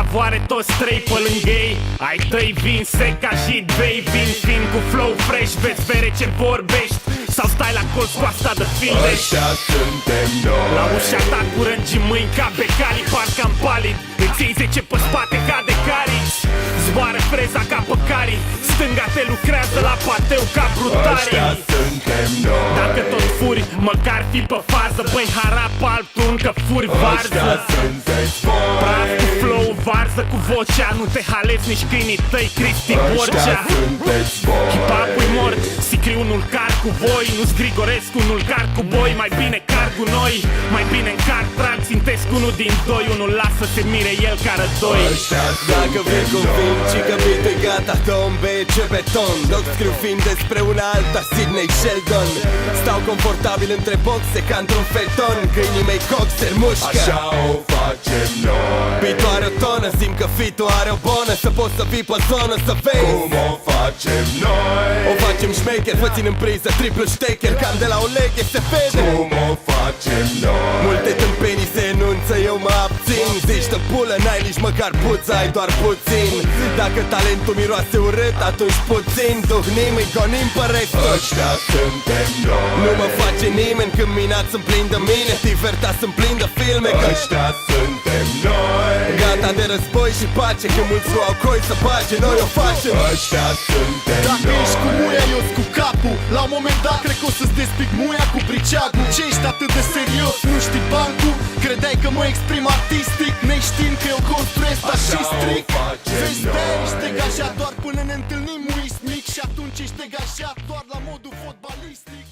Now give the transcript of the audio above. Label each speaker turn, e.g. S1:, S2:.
S1: favoare toți trei pe lângă ei. Ai tăi vin sec ca și vei, vin fin cu flow fresh, vezi bere ce vorbești sau stai la colț cu asta de fildești.
S2: Ăștia suntem noi.
S1: La ușa ta cu rângi mâini ca becali, parcă-am palid. Îți iei 10 pe spate ca de carici. Zboară freza ca pe cari, stânga te lucrează la pateu ca brutarii.
S2: Ăștia suntem noi.
S1: Dacă tot furi, măcar fi pe fază. Băi, harap altul încă furi varză.
S2: Ăștia sunteți voi.
S1: Praf cu flow, varză cu vocea. Nu te halezi nici câinii tăi, Cristi Borcea.
S2: Ăștia sunteți voi.
S1: Hip-hop-ui mort, Sicriu nu-l car cu voi. Nu-ți Grigorescu, nu-l car cu boi. Mai bine car cu noi, mai bine încar trag. Țintesc unul din doi, unul lasă se mire el ca rădoi.
S2: Ăștia
S3: Dacă vrei convingi că beat-ul gata, tombe ce beton. Doc scriu film despre una alta, Sidney Sheldon. Stau confortabil între boxe ca într-un felton. Câinii mei coxer mușcă,
S2: Așa o facem noi.
S3: beat-ul are o tonă, simt că fit-ul are o bonă. Să poți să fii pe zonă, să vezi
S2: Cum o facem noi.
S3: o facem șmecher, vă țin în priză, triplu ștecher. Cam de la o leghe se vede.
S2: Cum o facem noi.
S3: Multe tâmpenii se enunță, eu mă abțin. Zici de pulă, n-ai nici măcar puță, ai doar puțin. Dacă talentul miroase urât, atunci puțin duhnim, îi gonim pe restul.
S2: Ăștia suntem noi.
S3: Nu mă face nimeni când minat sunt plin de mine, divertat sunt plin de filme. Că
S2: Ăștia suntem noi.
S3: gata de război și pace, că mulți nu au coi să bage, noi o facem.
S2: Ăștia suntem
S4: Dacă ești cu
S2: noi.
S4: muia, eu cu capul. La un moment dat cred că o să-ți despic muia cu briceagul. Ce ești atât de serios, nu știi bancul? Credeai că mă exprim artistic, neștiind că eu construiesc
S2: Așa
S4: și
S2: o
S4: strict.
S2: facem
S4: Vezi,
S2: noi.
S4: ești degajat doar până ne întâlnim, muismic. Și atunci ești degajat doar la modul fotbalistic.